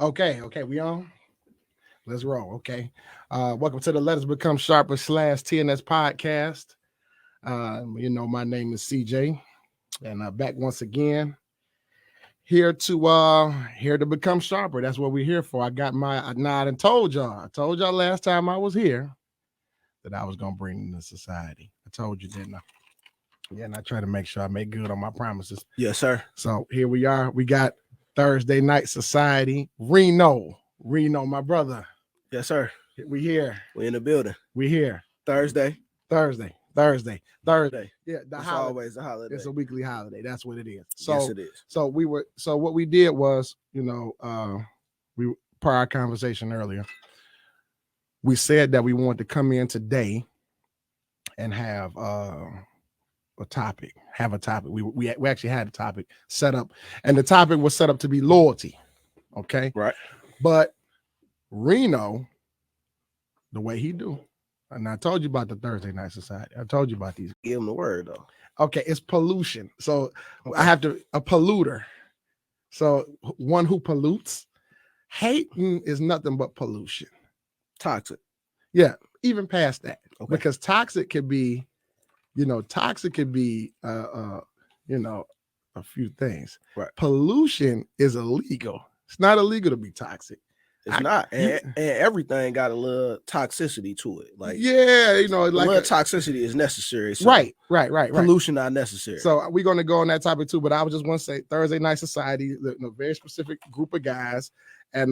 Okay, we on? Let's roll. Okay. Welcome to the Let Us Become Sharper / TNS podcast. My name is CJ, and back once again. Here to become sharper. That's what we're here for. I done told y'all. I told y'all last time I was here that I was gonna bring the society. I told you, didn't I? Yeah, and I try to make sure I make good on my promises. Yes, sir. So here we are. We got Thursday Night Society. Reno, my brother. Yes, sir. We here. We in the building. We here. Thursday. Thursday. Yeah, It's always a holiday. It's a weekly holiday. That's what it is. Yes, it is. So what we did was, we per our conversation earlier, we said that we wanted to come in today and have a topic. We actually had a topic set up, and the topic was set up to be loyalty. Okay. Right. But Reno, the way he do, and I told you about the Thursday Night Society. I told you about these. Give him the word though. Okay, it's pollution. So I have a polluter. So one who pollutes. Hating is nothing but pollution. Toxic. Yeah, even past that. Okay. Because toxic could be, a few things. Right. Pollution is illegal. It's not illegal to be toxic. It's not, and everything got a little toxicity to it. Like, yeah, like toxicity is necessary. So right. Pollution not necessary. So we're going to go on that topic too. But I was just want to say Thursday Night Society, very specific group of guys, and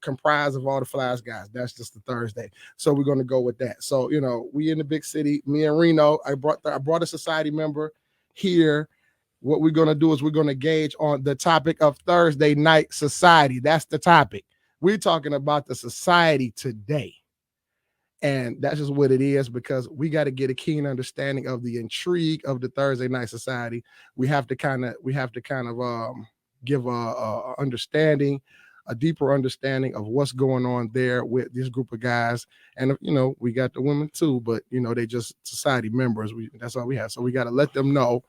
comprised of all the Flies guys. That's just the Thursday. So we're going to go with that. So we in the big city. Me and Reno. I brought a society member here. What we're going to do is we're going to gauge on the topic of Thursday Night Society. That's the topic. We're talking about the society today. And that's just what it is, because we got to get a keen understanding of the intrigue of the Thursday Night Society. We have to kind of give a understanding, a deeper understanding of what's going on there with this group of guys. And we got the women too, but they just society members. That's all we have. So we got to let them know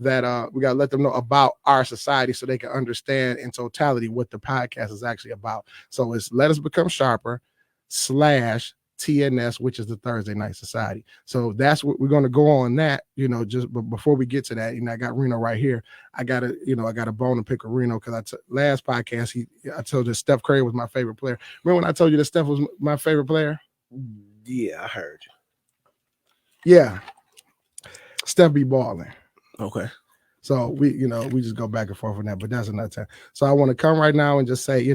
that about our society so they can understand in totality what the podcast is actually about. So it's Let Us Become Sharper / TNS, which is the Thursday Night Society. So that's what we're going to go on that, but before we get to that, I got Reno right here. I got a bone to pick with Reno because last podcast, I told you Steph Curry was my favorite player. Remember when I told you that Steph was my favorite player? Yeah, I heard you. Yeah. Steph be balling. Okay. So we just go back and forth on that, but that's another time. So I want to come right now and just say,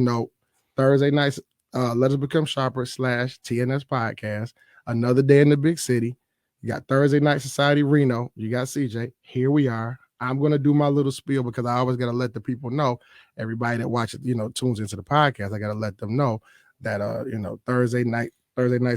Thursday nights, Let Us Become Sharper / TNS podcast. Another day in the big city. You got Thursday Night Society Reno. You got CJ. Here we are. I'm going to do my little spiel because I always got to let the people know, everybody that watches, tunes into the podcast. I got to let them know that, Thursday Night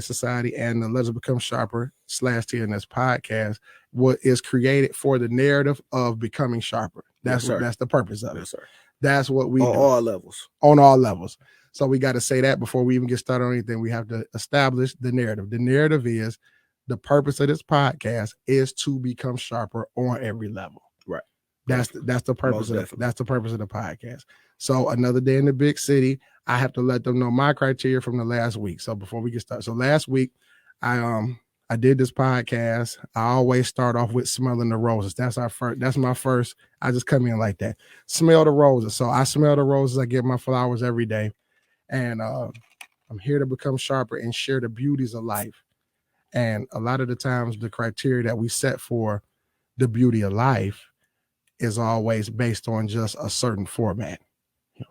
Society and the Let Us Become Sharper / TNS podcast, what is created for the narrative of becoming sharper. That's the purpose of it. Yes, sir. That's what we do. On all levels. So we got to say that before we even get started on anything. We have to establish the narrative. The narrative is the purpose of this podcast is to become sharper on every level. Right. That's the purpose that's the purpose of the podcast. So another day in the big city, I have to let them know my criteria from the last week. So before we get started, so last week I did this podcast. I always start off with smelling the roses. That's my first. I just come in like that. Smell the roses. So I smell the roses. I get my flowers every day. And I'm here to become sharper and share the beauties of life. And a lot of the times the criteria that we set for the beauty of life is always based on just a certain format.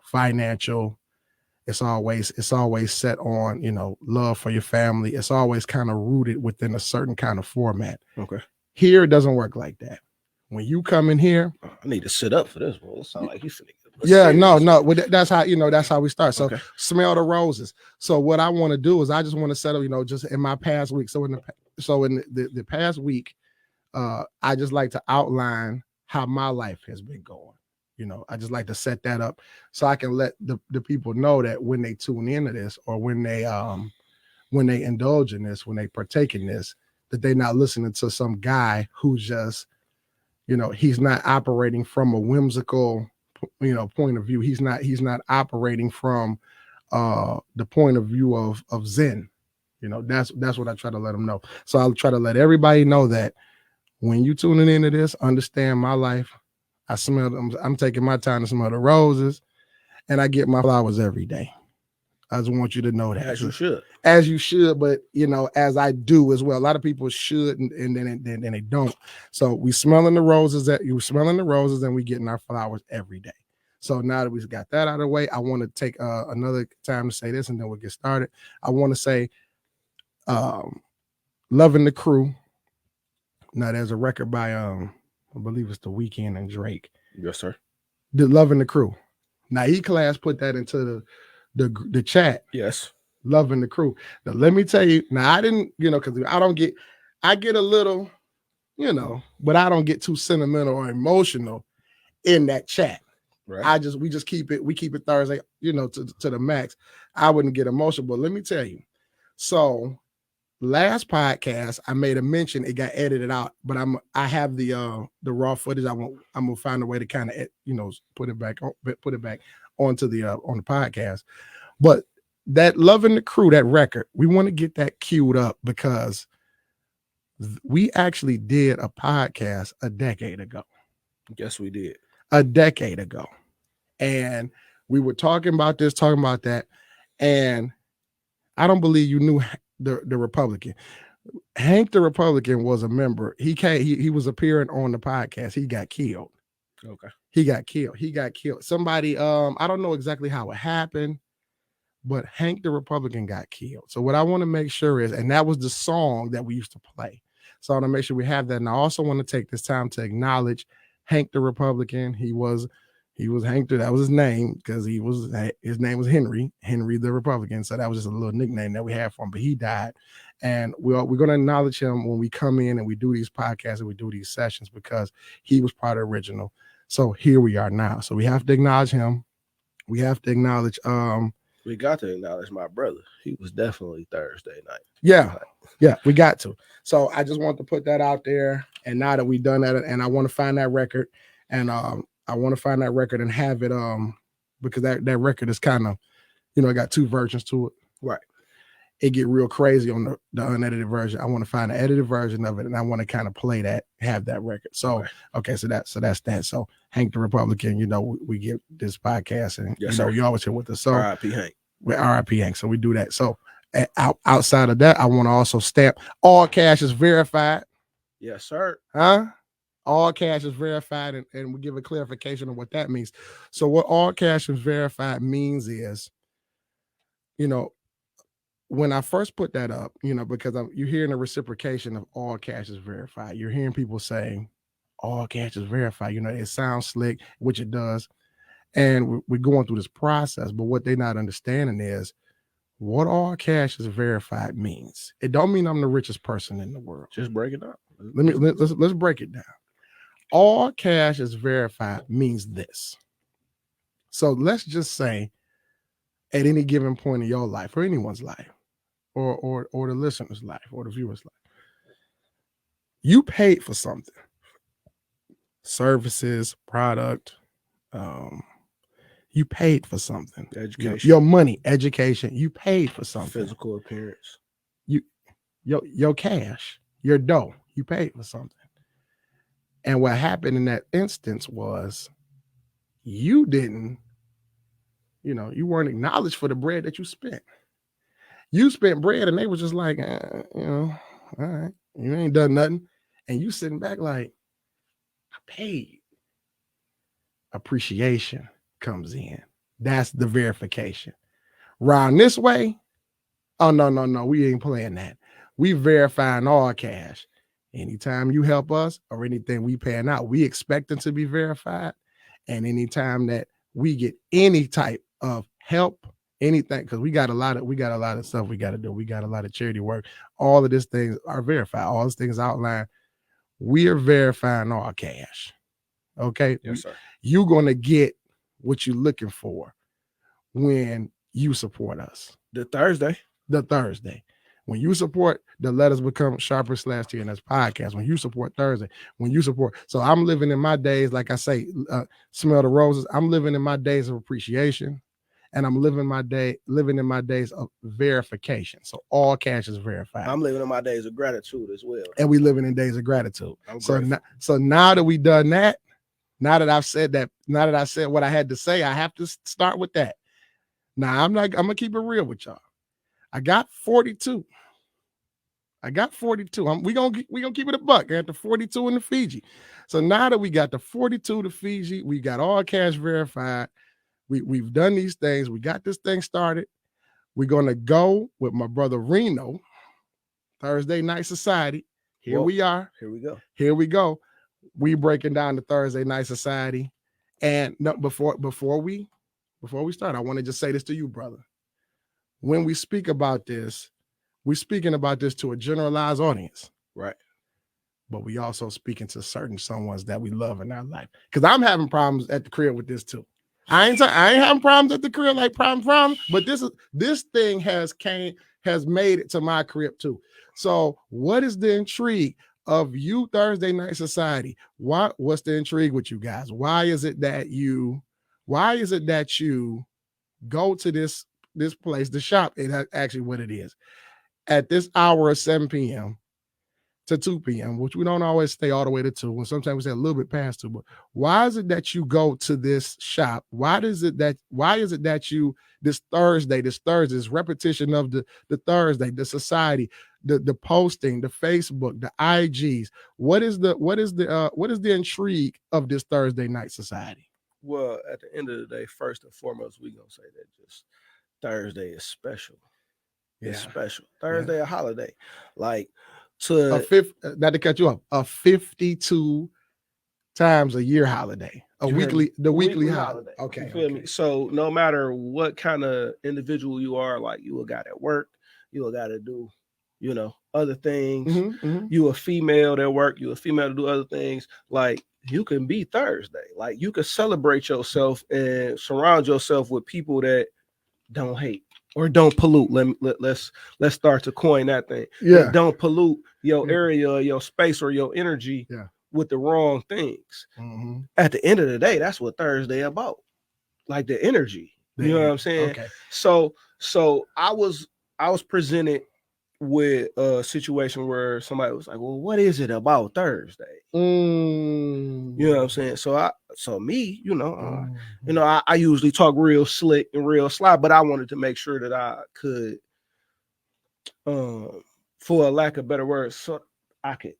Financial. It's always set on, love for your family. It's always kind of rooted within a certain kind of format. Okay. Here, it doesn't work like that. When you come in here, I need to sit up for this one. It sounds like he's yeah, no. That's how we start. So okay. Smell the roses. So what I want to do is I just want to set up, just in my past week. So in the past week, I just like to outline how my life has been going. I just like to set that up so I can let the people know that when they tune into this or when they indulge in this, when they partake in this, that they're not listening to some guy who's just, he's not operating from a whimsical, point of view. He's not operating from the point of view of Zen. You know, that's what I try to let them know. So I'll try to let everybody know that when you tuning into this, understand my life. I smell them. I'm taking my time to smell the roses, and I get my flowers every day. I just want you to know that. As you should. As you should, but you know, as I do as well. A lot of people should, and then they don't. So we smelling the roses, and we getting our flowers every day. So now that we've got that out of the way, I want to take another time to say this, and then we'll get started. I want to say, "Loving the Crew." Now there's a record by I believe it's The Weeknd and Drake. Yes, sir. The Loving the Crew. Now E-Class put that into the chat. Yes. Loving the Crew. Now let me tell you. Now I didn't, because I get a little, but I don't get too sentimental or emotional in that chat. Right. We keep it Thursday, to the max. I wouldn't get emotional, but let me tell you. So last podcast, I made a mention. It got edited out, but I have the raw footage. I'm gonna find a way to kind of put it back onto the on the podcast. But that Loving the Crew, that record, we want to get that queued up because we actually did a podcast a decade ago. Yes, we did. A decade ago, and we were talking about this, talking about that, and I don't believe you knew the Republican. Hank the Republican was a member. He was appearing on the podcast. He got killed. Okay. He got killed. Somebody, I don't know exactly how it happened, but Hank the Republican got killed. So what I want to make sure is, and that was the song that we used to play. So I want to make sure we have that. And I also want to take this time to acknowledge Hank the Republican. He was Hank. That was his name because his name was Henry the Republican. So that was just a little nickname that we had for him. But he died, and we're going to acknowledge him when we come in and we do these podcasts and we do these sessions because he was part of the original. So here we are now. So we have to acknowledge him. We have to acknowledge. We got to acknowledge my brother. He was definitely Thursday night. Yeah, we got to. So I just want to put that out there. And now that we've done that, and I want to find that record, and I want to find that record and have it because that record is kind of, it got two versions to it. Right. It get real crazy on the unedited version. I want to find the edited version of it, and I want to kind of play that, have that record. So right. Okay, so that's that. So Hank the Republican, we get this podcast, and yes, you always here with us. So R.I.P. Hank. R.I.P. Hank. So we do that. So outside of that, I want to also stamp all cash is verified. Yes, sir. Huh? All cash is verified, and we give a clarification of what that means. So what all cash is verified means is, when I first put that up, because you're hearing the reciprocation of all cash is verified. You're hearing people saying all cash is verified. It sounds slick, which it does. And we're going through this process, but what they're not understanding is what all cash is verified means. It don't mean I'm the richest person in the world. Just break it down. Let's break it down. All cash is verified means this. So let's just say at any given point in your life or anyone's life or the listener's life or the viewer's life, you paid for something, services, product, you paid for something. Education. Your money, education, you paid for something. Physical appearance. Your cash, your dough, you paid for something. And what happened in that instance was you didn't, you weren't acknowledged for the bread that you spent. You spent bread and they were just like, all right, you ain't done nothing. And you sitting back like, I paid. Appreciation comes in. That's the verification. Round this way, oh, no, we ain't playing that. We verifying all cash. Anytime you help us or anything we paying out, we expect them to be verified. And anytime that we get any type of help, anything, because we got a lot of stuff we got to do. We got a lot of charity work. All of these things are verified. All these things outlined. We are verifying all cash. Okay. Yes, sir. You're gonna get what you're looking for when you support us. The Thursday. When you support the Let Us Become Sharper /TNS podcast, when you support Thursday, so I'm living in my days, like I say, smell the roses. I'm living in my days of appreciation. and I'm living in my days of verification. So all cash is verified. I'm living in my days of gratitude as well. And we living in days of gratitude. So now that we done that, now that I said what I had to say, I have to start with that. Now I'm gonna keep it real with y'all. I got 42. We gonna keep it a buck. I got the 42 in the Fiji. So now that we got the 42 to Fiji, we got all cash verified. We've done these things. We got this thing started. We're gonna go with my brother Reno, Thursday Night Society. We are. Here we go. We breaking down the Thursday Night Society. And no, before we start, I want to just say this to you, brother. When we speak about this, we're speaking about this to a generalized audience. Right. But we also speaking to certain someones that we love in our life. Because I'm having problems at the crib with this too. I ain't having problems at the crib like problems, but this thing has made it to my crib too. So what is the intrigue of you Thursday Night Society? What's the intrigue with you guys? Why is it that you go to this place, the shop? It actually what it is. At this hour of 7 p.m. to 2 p.m., which we don't always stay all the way to 2, and sometimes we say a little bit past 2, but why is it that you go to this shop? Why is it that you this Thursday, this repetition of the Thursday, the society, the posting, the Facebook, the IGs? What is the intrigue of this Thursday Night Society? Well, at the end of the day, first and foremost, we're gonna say that just Thursday is special. It's special. Thursday, a holiday. Like not to cut you off, a 52 times a year holiday, weekly holiday. Okay. You feel me? So no matter what kind of individual you are, like you a guy at work, you a guy to do, other things. You a female that work, you a female to do other things. Like you can be Thursday. Like you can celebrate yourself and surround yourself with people that don't hate or don't pollute. Let's start to coin that thing. Yeah. Don't pollute your area, your space, or your energy with the wrong things. At the end of the day, that's what Thursday about. Like the energy. You know what I'm saying? Okay. So I was presented with a situation where somebody was like, well, what is it about Thursday? You know what I'm saying? I usually talk real slick and real sly, but I wanted to make sure that I could, for a lack of better words, so I could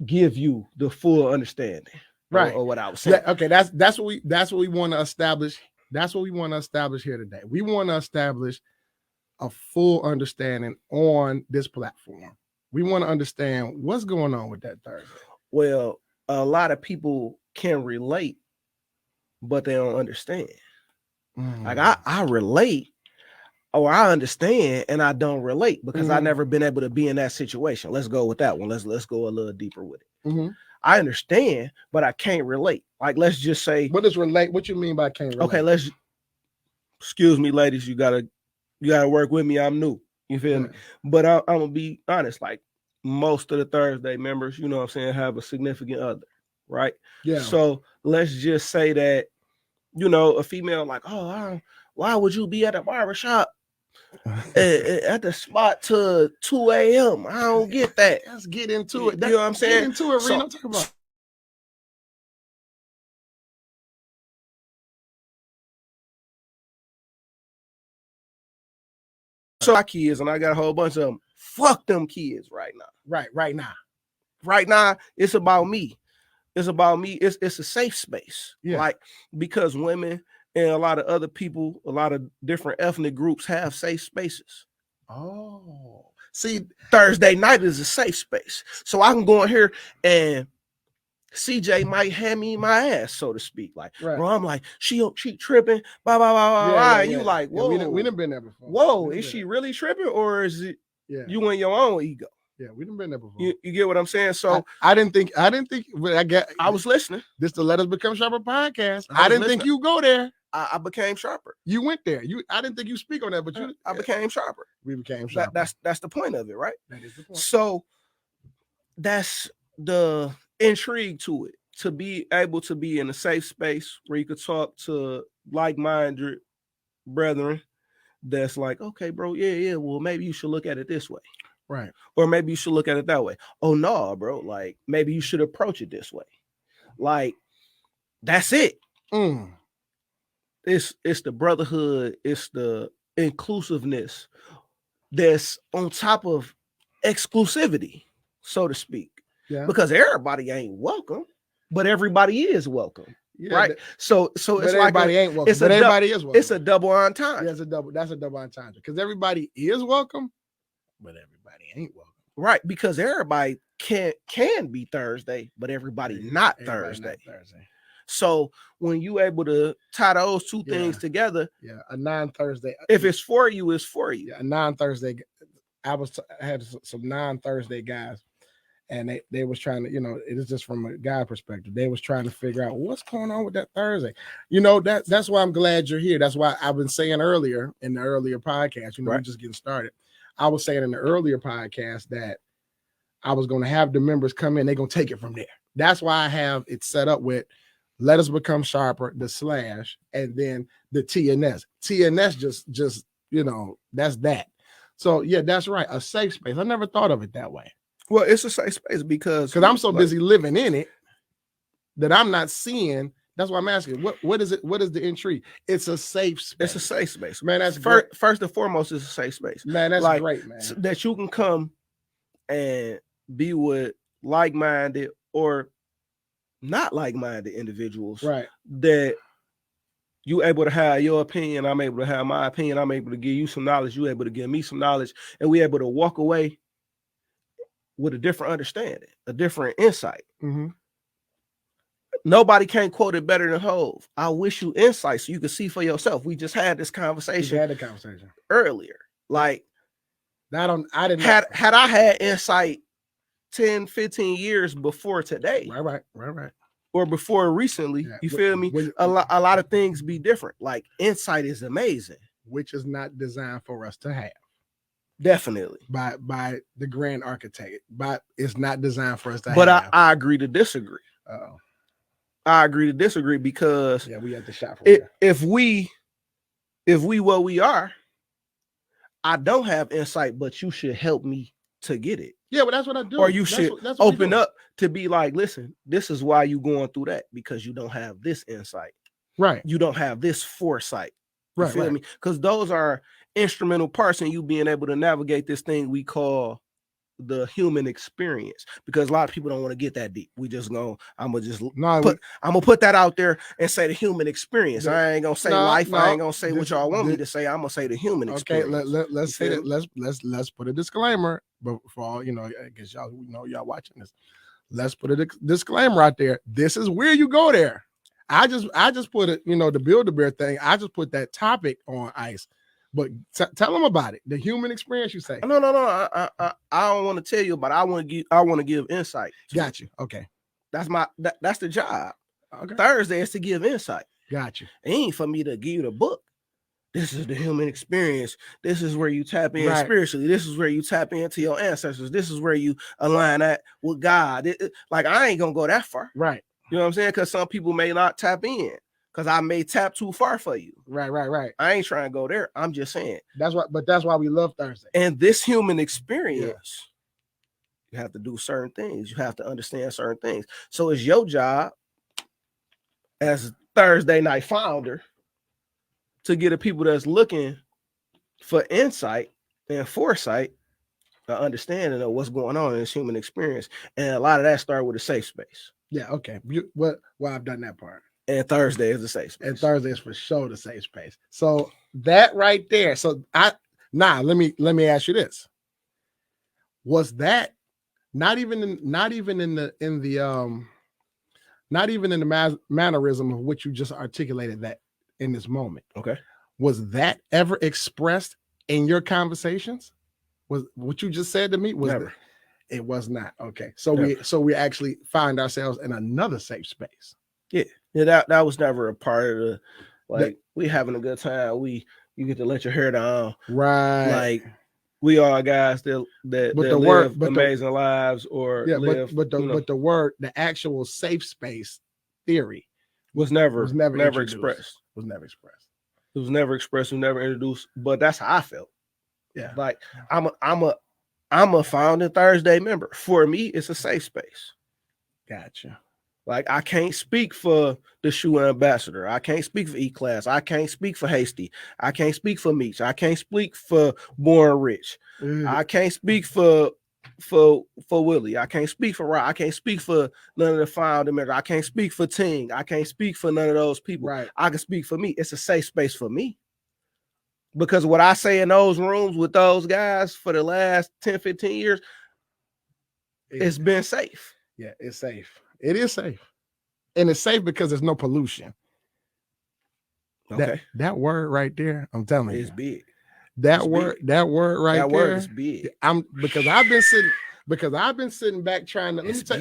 give you the full understanding, right, or what I was saying. Okay, that's what we want to establish. That's what we want to establish here today. We want to establish a full understanding on this platform. We want to understand what's going on with that Thursday. Well, a lot of people can relate, but they don't understand. Like I relate or I understand and I don't relate because I've never been able to be in that situation. Let's go with that one. Let's go a little deeper with it. I understand, but I can't relate. Like, let's just say, what does relate? What you mean by can't relate? Okay, excuse me, ladies, you gotta work with me. I'm new. You feel me? But I'm gonna be honest, like most of the Thursday members, you know what I'm saying, have a significant other, right? Yeah. So let's just say that, a female like, why would you be at a barbershop at the spot till 2 a.m.? I don't get that. Let's get into it. You know what I'm saying? Get into it, Reno. Talk about. So my kids, and I got a whole bunch of them. Fuck them kids right now. Right now, it's about me. It's about me. It's a safe space. Yeah. Like, because women and a lot of other people, a lot of different ethnic groups have safe spaces. Oh, see, Thursday night is a safe space. So I can go in here and CJ might hand me my ass, so to speak. Like, bro, I'm like, she tripping, blah, blah, blah, blah. And you like, whoa. Yeah, we done been there before. Whoa, is she really tripping or is it you and your own ego? Yeah, we done been there before. You get what I'm saying? So I didn't think, but I was listening. This the Let Us Become Sharper podcast. I didn't think you go there. I became sharper. You went there. I didn't think you speak on that, but I became sharper. We became sharper. That's the point of it, right? That is the point. So that's the intrigue to it, to be able to be in a safe space where you could talk to like-minded brethren that's like, okay, bro, yeah, well, maybe you should look at it this way. Right. Or maybe you should look at it that way. Oh no, bro. Like maybe you should approach it this way. Like that's it. It's the brotherhood, it's the inclusiveness that's on top of exclusivity, so to speak. Yeah. Because everybody ain't welcome, but everybody is welcome. Yeah, right. So it's like everybody ain't welcome. But everybody is welcome. It's a double entendre. Yeah, that's a double entendre. Because everybody is welcome, but everybody ain't welcome. Right, because everybody can be Thursday, but everybody not Thursday. So when you able to tie those two things together, a non-Thursday. If it's for you, it's for you. Yeah, a non-Thursday. I had some non-Thursday guys, and they was trying to, it is just from a guy perspective. They was trying to figure out what's going on with that Thursday. That's why I'm glad you're here. That's why I've been saying earlier in the earlier podcast. We're just getting started. I was saying in the earlier podcast that I was going to have the members come in. They're going to take it from there. That's why I have it set up with Let Us Become Sharper, the / and then the TNS. TNS just that's that. So yeah, that's right. A safe space. I never thought of it that way. Well, it's a safe space because I'm so busy living in it that I'm not seeing. That's why I'm asking. What is it? What is the intrigue? It's a safe space. It's a safe space, man. That's first and foremost. It's a safe space, man. That's great, man. That you can come and be with like-minded or not like-minded individuals, right? That you able to have your opinion, I'm able to have my opinion. I'm able to give you some knowledge. You able to give me some knowledge, and we able to walk away with a different understanding, a different insight. Mm-hmm. Nobody can quote it better than Hov. I wish you insight so you can see for yourself. We just had this conversation. We had the conversation earlier. Like, I didn't had I had insight 10, 15 years before today. Right. Or before recently, you feel me? A lot of things be different. Like, insight is amazing. Which is not designed for us to have. Definitely. By the grand architect. But it's not designed for us to have. But I agree to disagree. Uh-oh. I agree to disagree because we have to shop for it. If we what we are, I don't have insight, but you should help me to get it. Yeah, well, that's what I do. Or you should open up to be like, listen, this is why you going through that, because you don't have this insight. Right. You don't have this foresight. You feel me? Because those are instrumental parts in you being able to navigate this thing we call the human experience, because a lot of people don't want to get that deep. We just go, I'm gonna put that out there and say the human experience. I ain't gonna say life. I ain't gonna say what y'all want me to say. I'm gonna say the human experience. Okay, let's say that. Let's put a disclaimer. But for all I guess y'all y'all watching this. Let's put a disclaimer out there. This is where you go there. I just put it, the Build-A-Bear thing. I just put that topic on ice. But tell them about it. The human experience, you say. No. I don't want to tell you about it. I want to give insight. Got you. Okay. That's the job. Okay. Thursday is to give insight. Got you. It ain't for me to give you the book. This is the human experience. This is where you tap in spiritually. This is where you tap into your ancestors. This is where you align that with God. Like, I ain't gonna go that far. Right. You know what I'm saying? Because some people may not tap in. Because I may tap too far for you. Right. I ain't trying to go there. I'm just saying. That's why we love Thursday. And this human experience, you have to do certain things. You have to understand certain things. So it's your job as Thursday night founder to get the people that's looking for insight and foresight, an understanding of what's going on in this human experience. And a lot of that started with a safe space. Yeah, okay. I've done that part. And Thursday is the safe space. And Thursday is for sure the safe space. So that right there. So let me ask you this. Was that not even in the mannerism of what you just articulated that in this moment? Okay. Was that ever expressed in your conversations? Was what you just said to me? Never. It was not. Okay. So we actually find ourselves in another safe space. Yeah, that was never a part of we having a good time. You get to let your hair down. Right. Like, we are guys that live amazing lives or live. But the word, the actual safe space theory was never expressed. Was never expressed. It was never expressed, it was never introduced, but that's how I felt. Yeah. Like I'm a founding Thursday member. For me, it's a safe space. Gotcha. Like I can't speak for the Shoe Ambassador. I can't speak for E-Class. I can't speak for Hasty. I can't speak for Meech. I can't speak for Born Rich. I can't speak for Willie. I can't speak for Rob. I can't speak for none of the founding members. I can't speak for Ting. I can't speak for none of those people. Right. I can speak for me. It's a safe space for me. Because what I say in those rooms with those guys for the last 10, 15 years, it's been safe. Yeah, it's safe. It is safe. And it's safe because there's no pollution. Okay. That word right there, I'm telling you. It's big. That word right there. That word is big. Because I've been sitting back trying to let me tell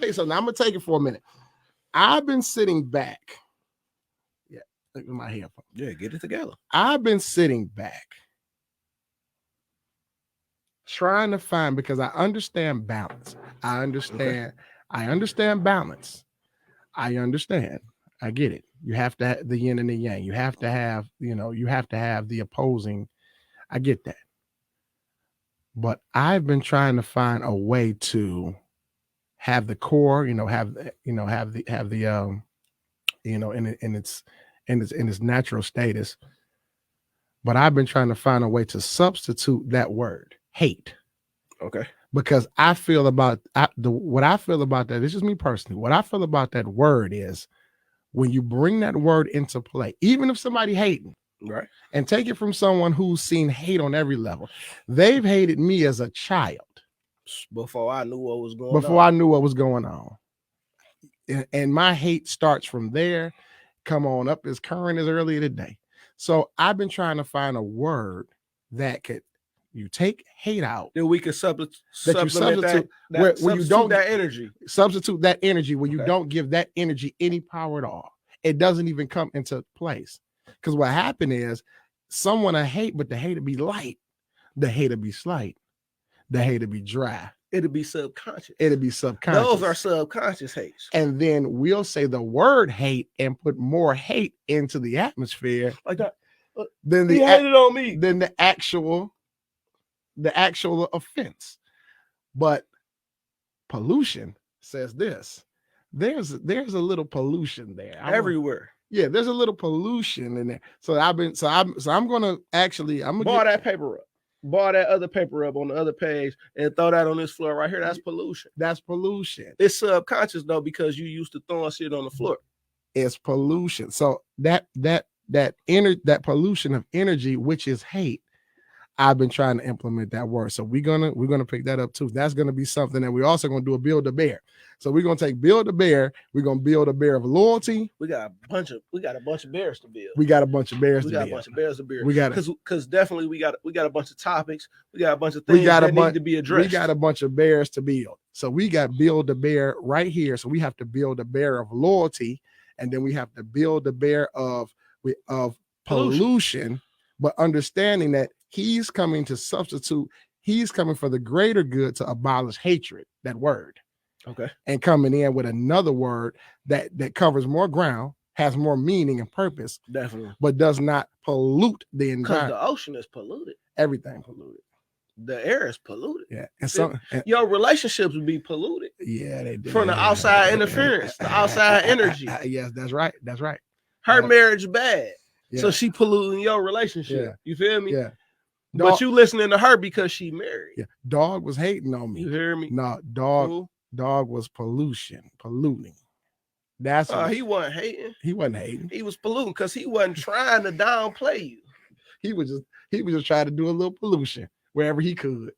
you something. I'm gonna take it for a minute. I've been sitting back. Yeah, look at my headphones. Yeah, get it together. I've been sitting back trying to find, because I understand balance. I understand balance. I understand. I get it. You have to have the yin and the yang. You have to have, the opposing. I get that. But I've been trying to find a way to have the core, in its natural status. But I've been trying to find a way to substitute that word, hate. Okay. Because I feel about what I feel about that. This is me personally. What I feel about that word is when you bring that word into play, even if somebody hating, right, and take it from someone who's seen hate on every level. They've hated me as a child before I knew what was going on. And my hate starts from there, come on up as current as earlier today. So I've been trying to find a word that could, you take hate out, then we can substitute that energy. Substitute that energy where you don't give that energy any power at all. It doesn't even come into place. Because what happened is someone I hate, but the hate to be light, the hate to be slight, the hate to be dry. It'll be subconscious. Those are subconscious hates. And then we'll say the word hate and put more hate into the atmosphere. Like that. Then he hated on me. Then the actual offense. But pollution says this. There's a little pollution there. Everywhere. Yeah, there's a little pollution in there. So I'm gonna bar that paper up. Bar that other paper up on the other page and throw that on this floor right here. That's pollution. That's pollution. It's subconscious though, because you used to throwing shit on the floor. It's pollution. So that pollution of energy, which is hate, I've been trying to implement that word. So we're gonna pick that up too. That's gonna be something that we're also gonna do a build a bear. So we're gonna take build a bear. We're gonna build a bear of loyalty. We got a bunch of bears to build. We got a bunch of bears to build. We got because definitely we got a bunch of topics. We got a bunch of things that need to be addressed. We got a bunch of bears to build. So we got build a bear right here. So we have to build a bear of loyalty, and then we have to build a bear of pollution, but understanding that he's coming to substitute. He's coming for the greater good to abolish hatred. That word. Okay. And coming in with another word that covers more ground, has more meaning and purpose. Definitely. But does not pollute the environment. Because the ocean is polluted. Everything polluted. The air is polluted. Yeah. And your relationships would be polluted. Yeah, they do. From the outside interference, the outside energy. Yes, that's right. Her marriage bad. Yeah. So she polluting your relationship. Yeah. You feel me? Yeah. But you listening to her because she married. Yeah. Dog was hating on me. You hear me? No, dog was polluting. That's he wasn't hating. He wasn't hating. He was polluting because he wasn't trying to downplay you. He was just trying to do a little pollution wherever he could.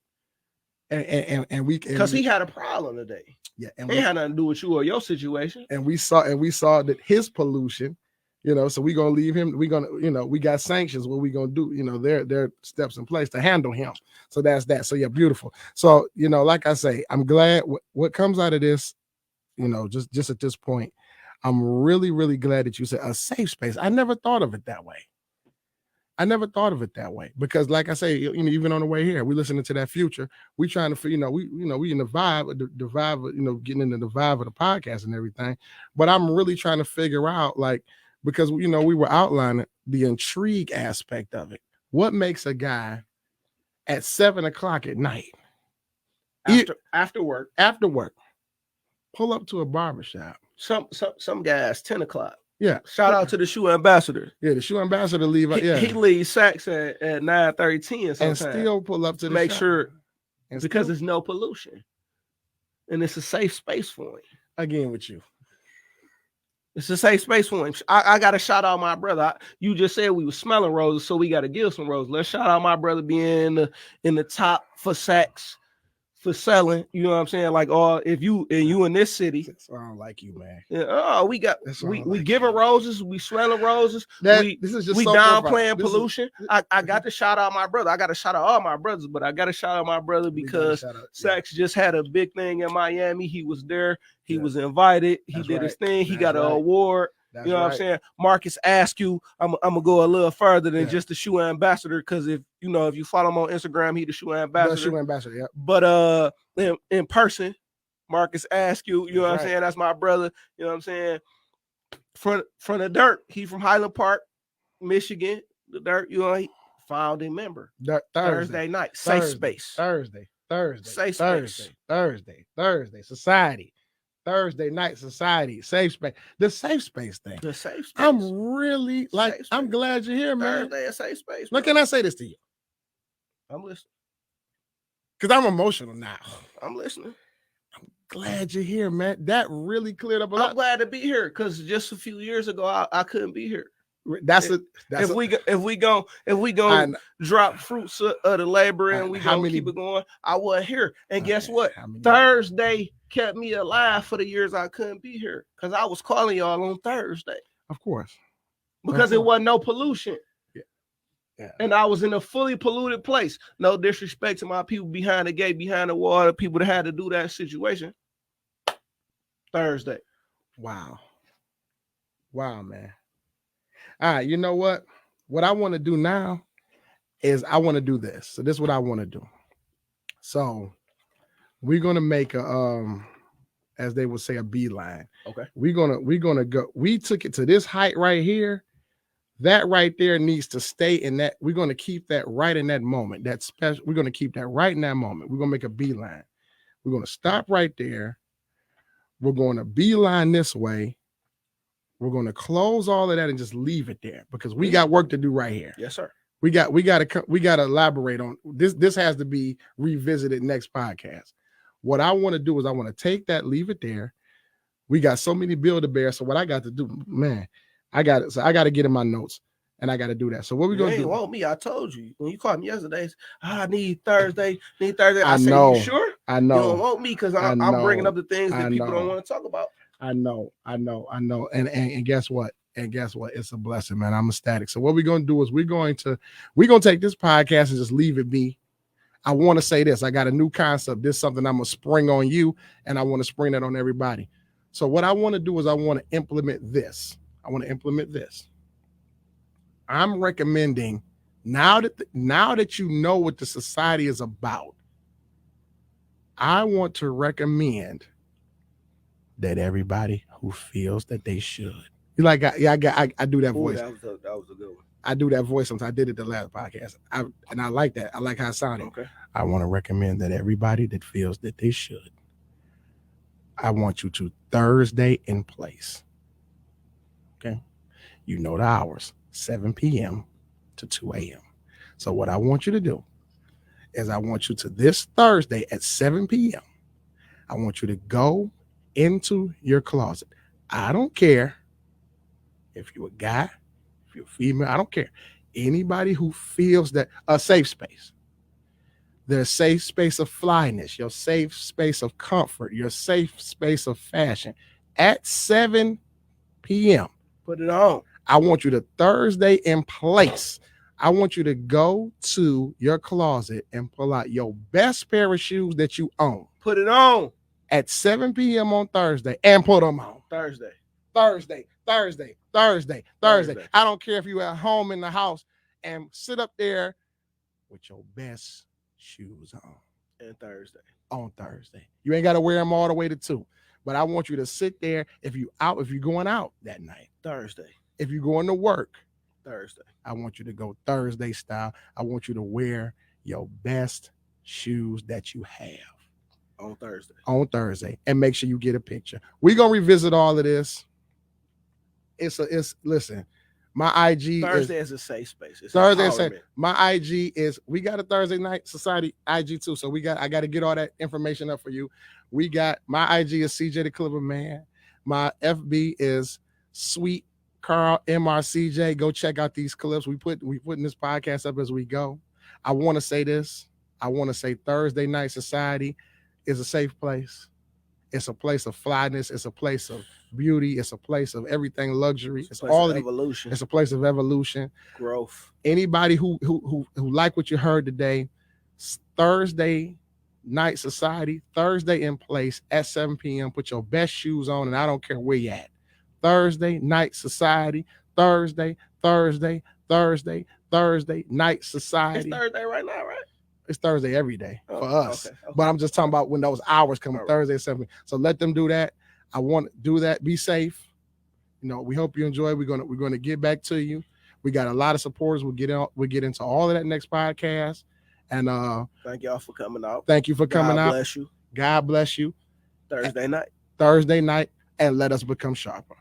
And we because he had a problem today. Yeah, and it had nothing to do with you or your situation. And we saw that his pollution, so we're gonna leave him. We're gonna, we got sanctions. What we gonna do? There are steps in place to handle him. So that's that. So yeah, beautiful. So like I say, I'm glad what comes out of this. Just at this point, I'm really, really glad that you said a safe space. I never thought of it that way. Because, like I say, even on the way here, we listening to that Future. We trying to, we in the vibe, getting into the vibe of the podcast and everything. But I'm really trying to figure out, like, because we were outlining the intrigue aspect of it. What makes a guy at 7 o'clock at night after work pull up to a barbershop? Some guys 10 o'clock. Yeah. Shout out to the shoe ambassador. Yeah, the shoe ambassador leave. He leaves Saks at 9:30, 10 sometimes. And still pull up to the make shop. sure and because there's no pollution. And it's a safe space for him. Again with you. It's a safe space for him. I got to shout out my brother. You just said we were smelling roses, so we got to give some roses. Let's shout out my brother being in the top for Saks for selling. You know what I'm saying? Like, if you in this city. That's why I don't like you, man. Yeah, we giving roses, we smelling roses. This is just we downplaying pollution. I got to shout out my brother. I got to shout out all my brothers, but I got to shout out my brother because Saks just had a big thing in Miami. He was there. He was invited. He did his thing. He got an award. That's you know what I'm saying? Marcus Askew. I'm gonna go a little further than just the shoe ambassador, because if you follow him on Instagram, he the shoe ambassador. The shoe ambassador, yeah. But in person, Marcus Askew, you know what I'm saying? That's my brother. You know what I'm saying? From the dirt. He from Highland Park, Michigan. The dirt, he founding member. Thursday night. Safe space. Thursday. Safe space. Thursday. Society. Thursday night society, safe space. The safe space thing. The safe space. I'm really I'm glad you're here, man. Thursday, a safe space. Look, can I say this to you? I'm listening. Because I'm emotional now. I'm listening. I'm glad you're here, man. That really cleared up a lot. I'm glad to be here because just a few years ago I couldn't be here. If we go drop fruits of the labor and we gonna keep it going, I wasn't here. And guess what? Thursday kept me alive for the years I couldn't be here because I was calling y'all on Thursday. Of course. Because it wasn't no pollution. Yeah. And I was in a fully polluted place. No disrespect to my people behind the gate, behind the wall, the people that had to do that situation. Thursday. Wow, man. All right, you know what? What I want to do now is I want to do this. So this is what I want to do. So we're gonna make a as they would say, a beeline. Okay. We're gonna go. We took it to this height right here. That right there needs to stay in that. We're gonna keep that right in that moment. That special. We're gonna keep that right in that moment. We're gonna make a beeline. We're gonna stop right there. We're gonna beeline this way. We're going to close all of that and just leave it there because we got work to do right here. Yes, sir. We got to elaborate on this. This has to be revisited next podcast. What I want to do is I want to take that, leave it there. We got so many Build-A-Bears. So what I got to do, man, I got to get in my notes and I got to do that. So what we going to do? Want me? I told you when you called me yesterday. I need Thursday. I know. You sure? I know. You don't want me because I'm bringing up the things that people don't want to talk about. I know. And guess what? It's a blessing, man. I'm ecstatic. So what we're going to do is we're going to take this podcast and just leave it be. I want to say this. I got a new concept. This is something I'm going to spring on you, and I want to spring that on everybody. So what I want to do is I want to implement this. I'm recommending now that you know what the society is about, I want to recommend that everybody who feels that they should. You like, I do that voice. That was a good one. I do that voice sometimes. I did it the last podcast. I like that. I like how it sounded. Okay. I want to recommend that everybody that feels that they should, I want you to Thursday in place. Okay. You know the hours, 7 p.m. to 2 a.m. So what I want you to do is I want you to this Thursday at 7 p.m. I want you to go into your closet. I don't care if you're a guy, if you're a female, I don't care. Anybody who feels that a safe space, their safe space of flyness, your safe space of comfort, your safe space of fashion at 7 p.m. Put it on. I want you to Thursday in place. I want you to go to your closet and pull out your best pair of shoes that you own. Put it on. At 7 p.m. on Thursday and put them on. Thursday. I don't care if you're at home in the house and sit up there with your best shoes on. On Thursday. You ain't got to wear them all the way to 2. But I want you to sit there if you're going out that night. Thursday. If you're going to work Thursday, I want you to go Thursday style. I want you to wear your best shoes that you have on Thursday, and make sure you get a picture. We're gonna revisit all of this. Listen, my IG Thursday is a safe space. It's Thursday. empowerment. My IG is, we got a Thursday Night Society IG too. So I got to get all that information up for you. We got, my IG is CJ the Clipper Man. My FB is Sweet Carl MRCJ. Go check out these clips. We putting this podcast up as we go. I want to say this. I want to say Thursday Night Society is a safe place. It's a place of flyness. It's a place of beauty. It's a place of everything luxury. It's all of evolution. It's a place of evolution, growth. Anybody who like what you heard today, Thursday Night Society, Thursday in place at 7 p.m. Put your best shoes on, and I don't care where you at. Thursday Night Society, Thursday Night Society. It's Thursday right now, right? It's Thursday every day for us. Okay. But I'm just talking about when those hours come, right. Thursday at 7. So let them do that. I want to do that. Be safe. We hope you enjoy. We're gonna get back to you. We got a lot of supporters. We'll get into all of that next podcast. And thank y'all for coming out. Thank you for coming out. God bless you. God bless you. Thursday night. And let us become sharper.